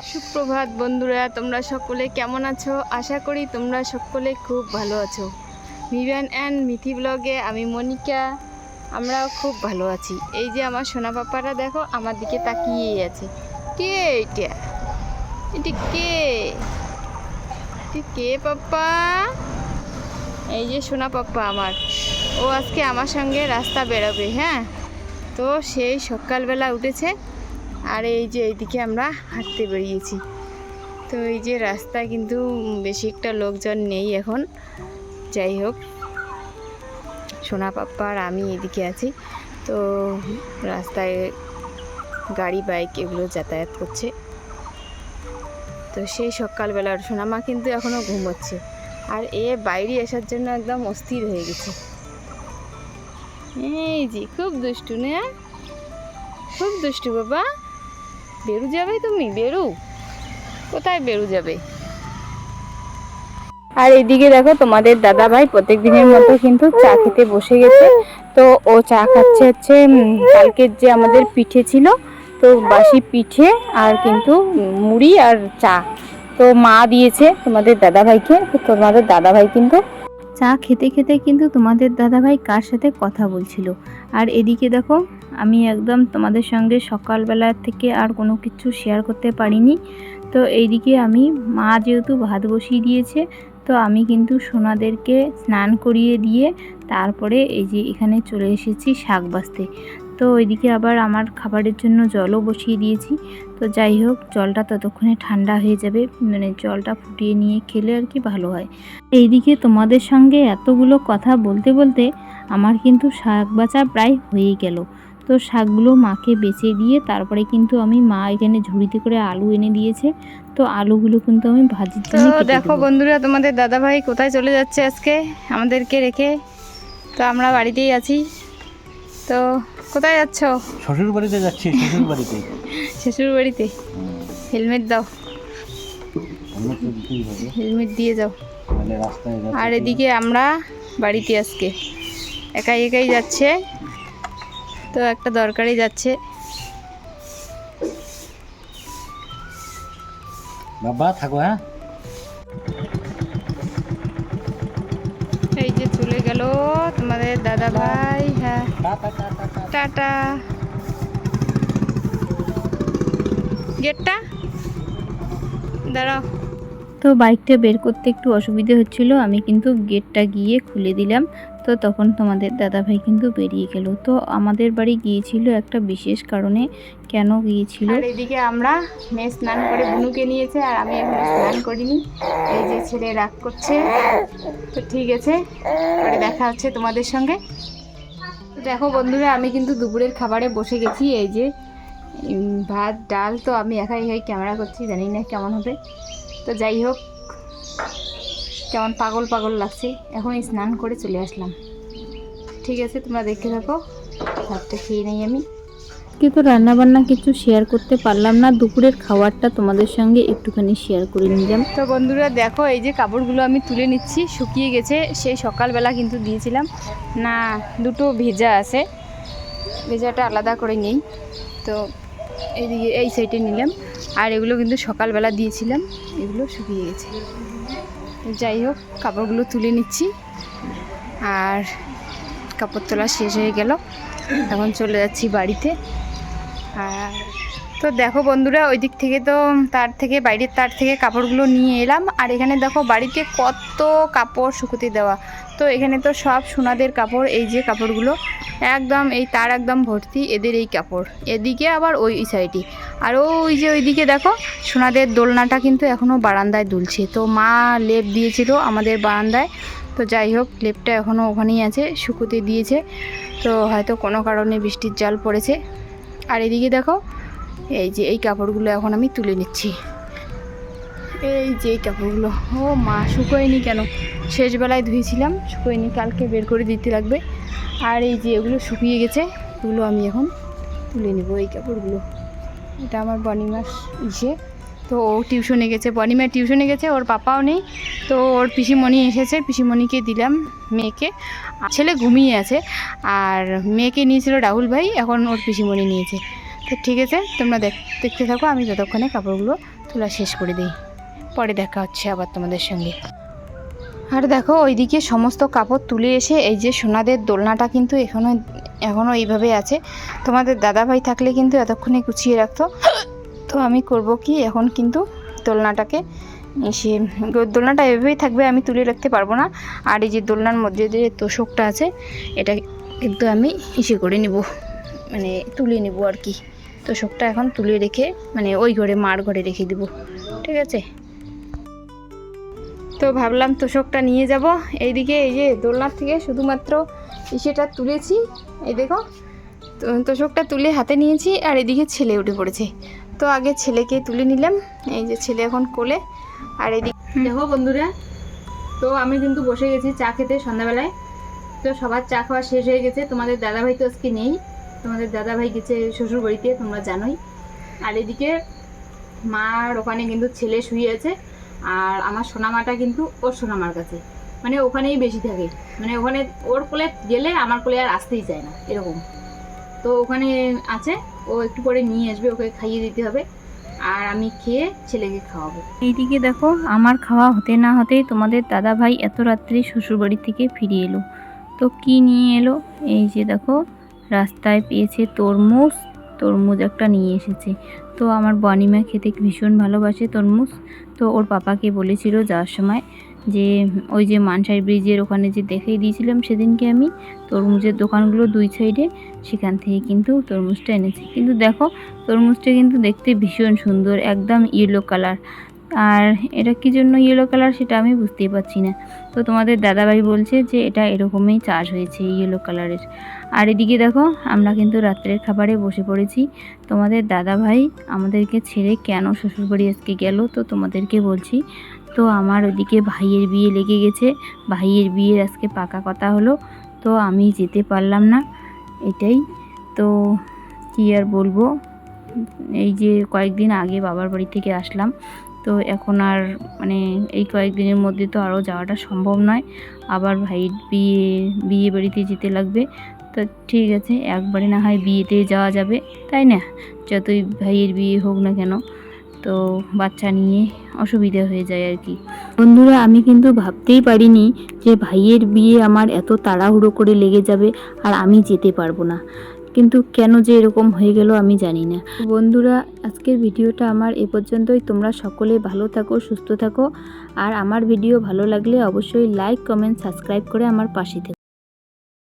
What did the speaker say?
সুপ্রভাত বন্ধুরা, তোমরা সকলে কেমন আছো? আশা করি তোমরা সকলে খুব ভালো আছো। মিরান অ্যান্ড মিথি ব্লগে আমি মনিকা, আমরাও খুব ভালো আছি। এই যে আমার সোনা পাপারা দেখো আমার দিকে তাকিয়েই আছে। কে এটা? এটা কে? এটা কে পাপ্পা? এই যে সোনা পাপ্পা আমার, ও আজকে আমার সঙ্গে রাস্তা বেরোবে। হ্যাঁ, তো সেই সকালবেলা উঠেছে আর এই যে এইদিকে আমরা হাঁটতে বেরিয়েছি। তো এই যে রাস্তায় কিন্তু বেশি একটা লোকজন নেই এখন। যাই হোক, সোনা পাপ্পা আর আমি এদিকে আছি। তো রাস্তায় গাড়ি বাইক এগুলো যাতায়াত করছে। তো সেই সকালবেলার সোনামা কিন্তু এখনও ঘুমোচ্ছে, আর এ বাইরে আসার জন্য একদম অস্থির হয়ে গেছে। এই যে খুব দুষ্টু না, খুব দুষ্টু বাবা। বেরু যাবে তুমি? বেরু কোথায়? বেরু যাবে। আর এদিকে দেখো তোমাদের দাদা ভাই প্রত্যেক দিনের মতো কিন্তু চা খেতে বসে গেছে। তো ও চা খাচ্ছে হচ্ছে কালকের যে আমাদের পিঠে ছিল, তো বাসি পিঠে আর কিন্তু মুড়ি আর চা তো মা দিয়েছে তোমাদের দাদা ভাইকে। তো তোমাদের দাদা ভাই কিন্তু চা খেতে খেতে কিন্তু তোমাদের দাদা ভাই কার সাথে কথা বলছিল। আর এদিকে দেখো আমি একদম তোমাদের সঙ্গে সকালবেলা থেকে আর কোনো কিছু শেয়ার করতে পারিনি। তো এইদিকে আমি মা যেহেতু ভাত বসিয়ে দিয়েছে, তো আমি কিন্তু সোনাদেরকে স্নান করিয়ে দিয়ে তারপরে এই যে এখানে চলে এসেছি শাক বাছতে। তো ওইদিকে আবার আমার খাবারের জন্য জলও বসিয়ে দিয়েছি। তো যাই হোক, জলটা ততক্ষণে ঠান্ডা হয়ে যাবে, মানে জলটা ফুটিয়ে নিয়ে খেলে আর কি ভালো হয়। এইদিকে তোমাদের সঙ্গে এতগুলো কথা বলতে বলতে আমার কিন্তু শাক বাছা প্রায় হয়ে গেল। তো শাকগুলো মাকে বেছে দিয়ে তারপরে কিন্তু আমি মা এখানে ঝুড়িতে করে আলু এনে দিয়েছে। তো আলুগুলো কিন্তু আমি ভাজির জন্য কেটে দেব। দেখো বন্ধুরা, তোমাদের দাদা ভাই কোথায় চলে যাচ্ছে আজকে আমাদেরকে রেখে। তো আমরা বাড়িতেই আছি। তো কোথায় যাচ্ছ? শ্বশুর বাড়িতে যাচ্ছি। শ্বশুর বাড়িতে। শ্বশুর বাড়িতে? হেলমেট দাও, হেলমেট দিয়ে যাও। আর এদিকে আমরা বাড়িতে আজকে একাই একাই যাচ্ছে, তো একটা দরকারি যাচ্ছে। বাবা থাকো। হ্যাঁ, এই যে চলে গেল তোমাদের দাদা ভাই। হ্যাঁ, টাটা। গেটটা দাঁড়াও। তো বাইকটা বের করতে একটু অসুবিধে হচ্ছিল, আমি কিন্তু গেটটা গিয়ে খুলে দিলাম। তো তখন তোমাদের দাদাভাই কিন্তু বেরিয়ে গেল। তো আমাদের বাড়ি গিয়েছিল একটা বিশেষ কারণে। কেন গিয়েছিল? আর এদিকে আমরা মেয়ে স্নান করে বুনুকে নিয়েছে, আর আমি এখন স্নান করিনি। এই যে ছেলে রাগ করছে। তো ঠিক আছে, পরে দেখা হচ্ছে তোমাদের সঙ্গে। দেখো বন্ধুরা, আমি কিন্তু দুপুরের খাবারে বসে গেছি। এই যে ভাত ডাল, তো আমি একাই ক্যামেরা করছি, জানি না কেমন হবে। তো যাই হোক, কেমন পাগল পাগল লাগছে। এখন স্নান করে চলে আসলাম। ঠিক আছে, তোমরা দেখতে থাকো। ভাতটা খেয়ে নেই আমি। কিন্তু রান্নাবান্না কিছু শেয়ার করতে পারলাম না, দুপুরের খাবারটা তোমাদের সঙ্গে একটুখানি শেয়ার করে নিলাম। তো বন্ধুরা দেখো, এই যে কাপড়গুলো আমি তুলে নিচ্ছি, শুকিয়ে গেছে। সেই সকালবেলা কিন্তু দিয়েছিলাম না, দুটো ভেজা আছে, ভেজাটা আলাদা করে নেই। তো এইদিকে এই সাইডে নিলাম, আর এগুলো কিন্তু সকালবেলা দিয়েছিলাম, এগুলো শুকিয়ে গেছে। যাই হোক, কাপড়গুলো তুলে নিচ্ছি। আর কাপড় তোলা শেষ হয়ে গেল, এখন চলে যাচ্ছি বাড়িতে। আর তো দেখো বন্ধুরা, ওই দিক থেকে তো তার থেকে বাইরের তার থেকে কাপড়গুলো নিয়ে এলাম। আর এখানে দেখো বাড়িতে কত কাপড় শুকোতে দেওয়া। তো এখানে তো সব সোনাদের কাপড়। এই যে কাপড়গুলো একদম এই তার একদম ভর্তি এদের এই কাপড়। এদিকে আবার ওই সাইডে, আর ওই যে ওইদিকে দেখো সোনাদের দোলনাটা কিন্তু এখনও বারান্দায় দুলছে। তো মা লেপ দিয়েছিল আমাদের বারান্দায়। তো যাই হোক, লেপটা এখনও ওখানেই আছে, শুকোতে দিয়েছে। তো হয়তো কোনো কারণে বৃষ্টির জল পড়েছে। আর এদিকে দেখো, এই যে এই কাপড়গুলো এখন আমি তুলে নিচ্ছি। এই যে এই কাপড়গুলো, ও মা শুকোয়নি কেন? শেষবেলায় ধুয়েছিলাম, শুকোয়নি, কালকে বের করে দিতে লাগবে। আর এই যে এগুলো শুকিয়ে গেছে, এগুলো আমি এখন তুলে নেব। এই কাপড়গুলো, এটা আমার বনিমার ইসে। তো ও টিউশনে গেছে, বনিমা টিউশনে গেছে, ওর পাপাও নেই। তো ওর পিসিমণি এসেছে, পিসিমণিকে দিলাম মেয়েকে। ছেলে ঘুমিয়ে আছে, আর মেয়েকে নিয়েছিল রাহুল ভাই, এখন ওর পিসিমণি নিয়েছে। তো ঠিক আছে, তোমরা দেখতে থাকো, আমি যতক্ষণে কাপড়গুলো তোলা শেষ করে দিই, পরে দেখা হচ্ছে আবার তোমাদের সঙ্গে। আর দেখো ওইদিকে সমস্ত কাপড় তুলে এসে এই যে সোনাদের দোলনাটা কিন্তু এখনও এইভাবে আছে। তোমাদের দাদাভাই থাকলে কিন্তু এতক্ষণে গুছিয়ে রাখতো। তো আমি করব কি, এখন কিন্তু দোলনাটাকে দোলনাটা এভাবেই থাকবে, আমি তুলে রাখতে পারবো না। আর এই যে দোলনার মধ্যে যে তোষকটা আছে এটা কিন্তু আমি করে নিব, মানে তুলে নিব আর কি। তোষকটা এখন তুলে রেখে মানে ওই ঘরে মার ঘরে রেখে দিব, ঠিক আছে। তো ভাবলাম তোষকটা নিয়ে যাব। এইদিকে এই যে দোলনার থেকে শুধুমাত্র সেটা তুলেছি, এই দেখো তোষকটা তুলে হাতে নিয়েছি। আর এদিকে ছেলে উঠে পড়েছে, তো আগে ছেলেকে তুলে নিলাম। এই যে ছেলে এখন কোলে। আর এদিকে দেখো বন্ধুরা, তো আমি কিন্তু বসে গেছি চা খেতে সন্ধ্যাবেলায়। তো সবার চা খাওয়া শেষ হয়ে গেছে। তোমাদের দাদাভাই তো আজকে নেই, তোমাদের দাদাভাই গেছে শ্বশুর বাড়িতে, তোমরা জানোই। আর এদিকে মার ওখানে কিন্তু ছেলে শুয়ে আছে, আর আমার সোনামাটা কিন্তু ওর সোনামার কাছে, মানে ওখানেই বেশি থাকে। মানে ওখানে ওর কোলে গেলে আমার কোলে আর আসতেই চায় না, এরকম। তো ওখানে আছে, ও একটু পরে নিয়ে আসবে, ওকে খাইয়ে দিতে হবে। আর আমি খেয়ে ছেলেকে খাওয়াবো। এইদিকে দেখো আমার খাওয়া হতে না হতেই তোমাদের দাদাভাই এত রাত্রে শ্বশুরবাড়ি থেকে ফিরে এলো। তো কি নিয়ে এলো, এই যে দেখো রাস্তায় পেয়েছে তরমুজ একটা নিয়ে এসেছে। তো আমার বনিমা খেতে ভীষণ ভালোবাসে তরমুজ। তো ওর পাপাকে বলেছিল যাওয়ার সময় যে ওই যে মানসাই ব্রিজের ওখানে যে দেখিয়ে দিয়েছিলাম সেদিনকে আমি তরমুজের দোকানগুলো দুই সাইডে, সেখান থেকে কিন্তু তরমুজটা এনেছি। কিন্তু দেখো তরমুজটা কিন্তু দেখতে ভীষণ সুন্দর, একদম ইয়েলো কালার। আর এটা কী জন্য ইয়েলো কালার সেটা আমি বুঝতেই পারছি না। তো তোমাদের দাদাভাই বলছে যে এটা এরকমই চাষ হয়েছে ইয়েলো কালারের। আর এদিকে দেখো আমরা কিন্তু রাত্রের খাবারে বসে পড়েছি। তোমাদের দাদাভাই আমাদেরকে ছেড়ে কেন শ্বশুরবাড়ি আজকে গেল তো তোমাদেরকে বলছি। তো আমার ওদিকে ভাইয়ের বিয়ে লেগে গেছে, ভাইয়ের বিয়ের আজকে পাকা কথা হলো, তো আমি যেতে পারলাম না, এটাই। তো কী আর বলবো, এই যে কয়েকদিন আগে বাবার বাড়ি থেকে আসলাম, তো এখন আর মানে এই কয়েকদিনের মধ্যে তো আরও যাওয়াটা সম্ভব নয়। আবার ভাইয়ের বিয়ে বাড়িতে যেতে লাগবে। তো ঠিক আছে, একবারে না হয় বিয়েতে যাওয়া যাবে, তাই না? যতই ভাইয়ের বিয়ে হোক না কেন, তো বাচ্চা নিয়ে অসুবিধা হয়ে যায় আর কি। বন্ধুরা আমি কিন্তু ভাবতেই পারিনি যে ভাইয়ের বিয়ে আমার এত তাড়াহুড়ো করে লেগে যাবে আর আমি যেতে পারবো না। কিন্তু কেন যে এরকম হয়ে গেল আমি জানি না। বন্ধুরা আজকের ভিডিওটা আমার এ পর্যন্তই। তোমরা সকলে ভালো থাকো, সুস্থ থাকো। আর আমার ভিডিও ভালো লাগলে অবশ্যই লাইক, কমেন্ট, সাবস্ক্রাইব করে আমার পাশে থেকো।